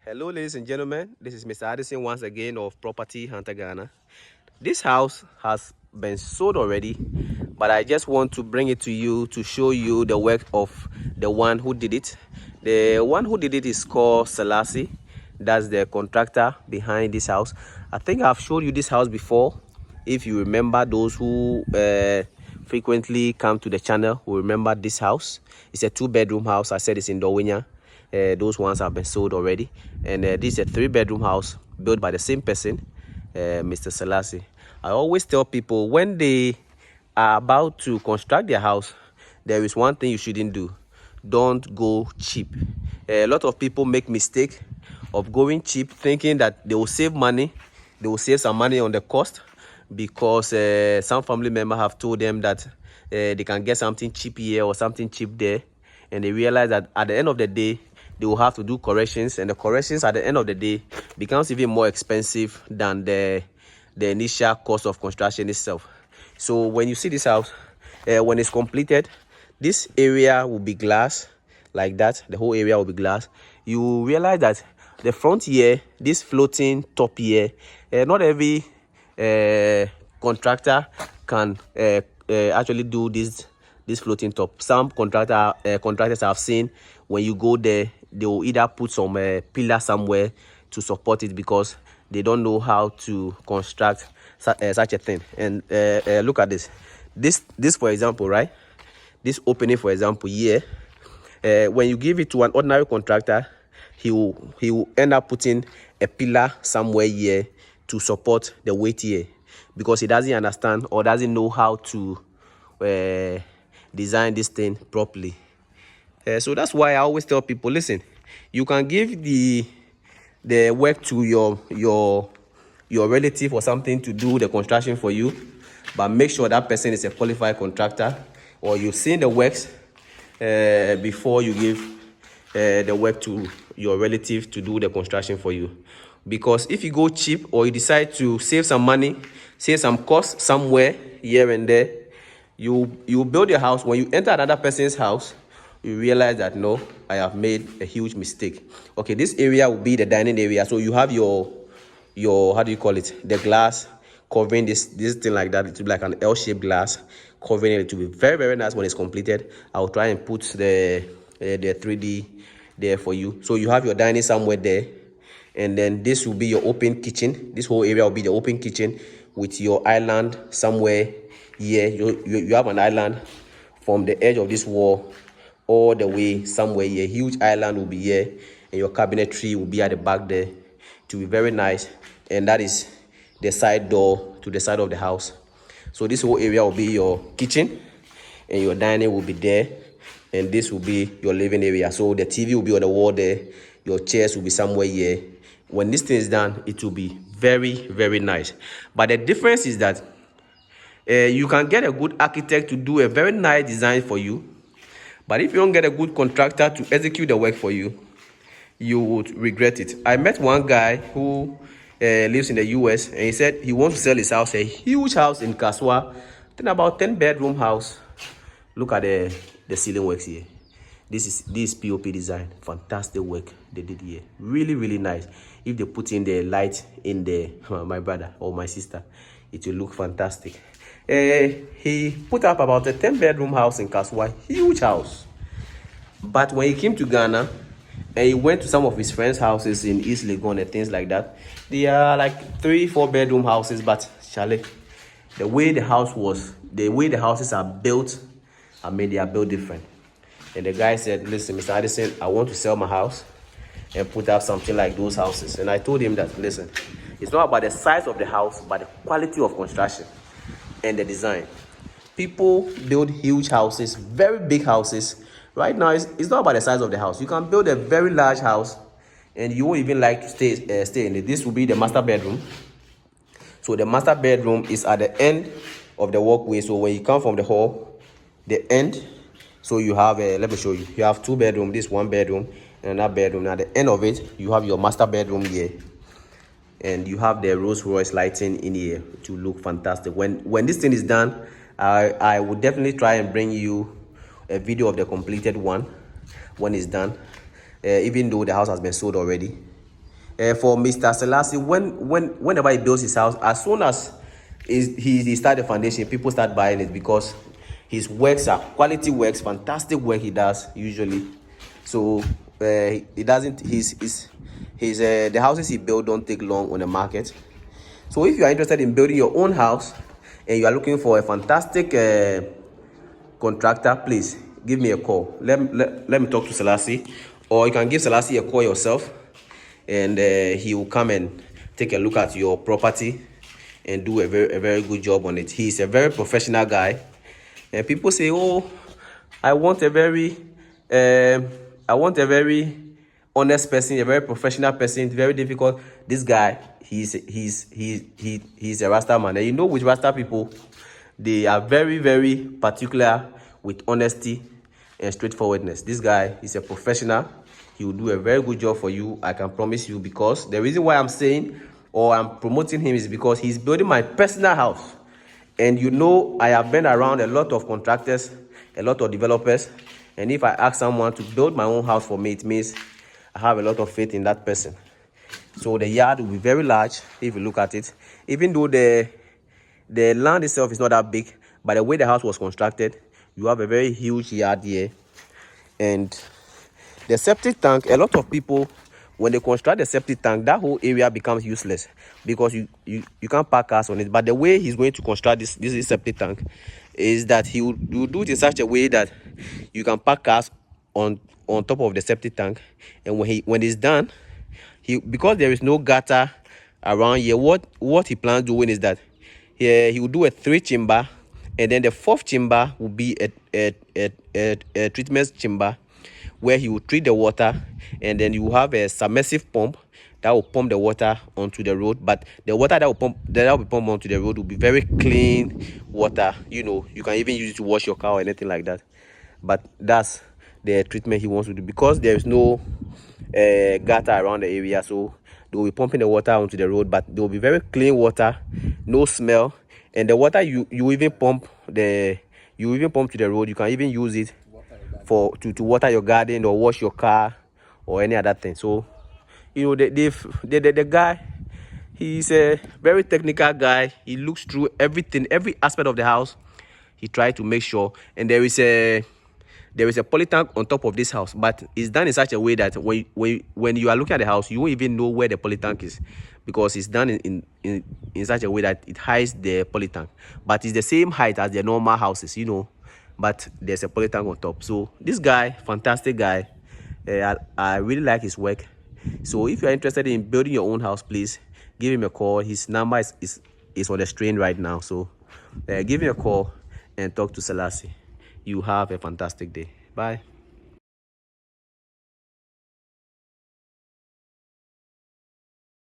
Hello, ladies and gentlemen. This is Mr. Addison once again of Property Hunter Ghana. This house has been sold already, but I just want to bring it to you to show you the work of the one who did it. The one who did it is called Selassie. That's the contractor behind this house. I think I've showed you this house before. If you remember, those who frequently come to the channel will remember this house. It's a 2-bedroom house. I said it's in Dowinya. Those ones have been sold already, and this is a 3-bedroom house built by the same person, Mr. Selassie. I always tell people when they are about to construct their house, there is one thing you shouldn't do: don't go cheap. A lot of people make mistake of going cheap, thinking that they will save money, they will save some money on the cost, because some family member have told them that they can get something cheap here or something cheap there, and they realize that at the end of the day they will have to do corrections, and the corrections at the end of the day becomes even more expensive than the initial cost of construction itself. So when you see this house, when it's completed, this area will be glass like that. The whole area will be glass. You realize that the front here, this floating top here, not every contractor can actually do this floating top. Some contractors I've seen, when you go there, they will either put some pillar somewhere to support it, because they don't know how to construct such a thing. And look at this for example, right? This opening, for example, here, when you give it to an ordinary contractor, he will end up putting a pillar somewhere here to support the weight here, because he doesn't understand or doesn't know how to design this thing properly. So that's why I always tell people, listen, you can give the work to your relative or something to do the construction for you, but make sure that person is a qualified contractor, or you've seen the works before you give the work to your relative to do the construction for you. Because if you go cheap, or you decide to save some money, save some cost somewhere here and there, you build your house. When you enter another person's house, you realize that, no, I have made a huge mistake. Okay, this area will be the dining area. So you have your how do you call it, the glass covering this thing like that. It will be like an L-shaped glass covering it. It will be very, very nice when it's completed. I'll try and put the 3D there for you. So you have your dining somewhere there, and then this will be your open kitchen. This whole area will be the open kitchen with your island somewhere here. You have an island from the edge of this wall all the way somewhere here. Huge island will be here, and your cabinetry will be at the back there. It will be very nice, and that is the side door to the side of the house. So this whole area will be your kitchen, and your dining will be there, and this will be your living area. So the TV will be on the wall there, your chairs will be somewhere here. When this thing is done, it will be very, very nice. But the difference is that you can get a good architect to do a very nice design for you, but if you don't get a good contractor to execute the work for you, you would regret it. I met one guy who lives in the US, and he said he wants to sell his house, a huge house in Kaswa, then about 10-bedroom house. Look at the ceiling works here. This is POP design. Fantastic work they did here. Really, really nice. If they put in the light in the my brother or my sister, it will look fantastic. He put up about a 10-bedroom house in Kaswa, huge house. But when he came to Ghana and he went to some of his friends' houses in East Legon and things like that, they are like 3-4-bedroom houses. But Charlie, the way the houses are built, I mean, they are built different. And the guy said, listen, Mr. Addison, I want to sell my house and put up something like those houses. And I told him that, listen, it's not about the size of the house, but the quality of construction and the design. People build huge houses, very big houses. Right now, it's not about the size of the house. You can build a very large house, and you won't even like to stay in it. This will be the master bedroom. So the master bedroom is at the end of the walkway. So when you come from the hall, the end, so you have let me show you. You have 2 bedrooms. This 1 bedroom and another bedroom. Now at the end of it, you have your master bedroom here, and you have the Rolls Royce lighting in here to look fantastic. When this thing is done, I will definitely try and bring you a video of the completed one when it's done, even though the house has been sold already. For Mr. Selassie, whenever he builds his house, as soon as he start the foundation, people start buying it because his works are quality works, fantastic work he does usually. So he doesn't his the houses he build don't take long on the market. So if you are interested in building your own house and you are looking for a fantastic contractor, please give me a call. Let me talk to Selassie, or you can give Selassie a call yourself, and he will come and take a look at your property and do a very good job on it. He's a very professional guy, and people say, oh, I want a very honest person, a very professional person. It's very difficult. This guy, he's a Rasta man, and you know, with Rasta people, they are very particular with honesty and straightforwardness. This guy is a professional. He will do a very good job for you, I can promise you, because the reason why I'm saying or I'm promoting him is because he's building my personal house. And you know, I have been around a lot of contractors, a lot of developers, and if I ask someone to build my own house for me, it means I have a lot of faith in that person. So the yard will be very large if you look at it. Even though the land itself is not that big, but the way the house was constructed, you have a very huge yard here. And the septic tank, a lot of people, when they construct the septic tank, that whole area becomes useless because you can't park cars on it. But the way he's going to construct this septic tank is that he will do it in such a way that you can park cars on top of the septic tank. And when it's done, because there is no gutter around here, what he plans doing is that he will do a 3-chamber, and then the 4th chamber will be a treatment chamber where he will treat the water, and then you will have a submersive pump that will pump the water onto the road. But the water that will be pumped onto the road will be very clean water. You know, you can even use it to wash your car or anything like that. But that's the treatment he wants to do, because there is no gutter around the area. So they will be pumping the water onto the road, but there will be very clean water, no smell. And the water you even pump to the road, you can even use it to water your garden or wash your car or any other thing. So you know, the guy, he's a very technical guy. He looks through everything, every aspect of the house. He tried to make sure, and there is a poly tank on top of this house, but it's done in such a way that when you are looking at the house, you won't even know where the poly tank is, because it's done in such a way that it hides the poly tank, but it's the same height as the normal houses, you know, but there's a poly tank on top. So this guy, fantastic guy. I really like his work. So if you're interested in building your own house, please give him a call. His number is on the screen right now. So give him a call and talk to Selassie. You have a fantastic day. Bye.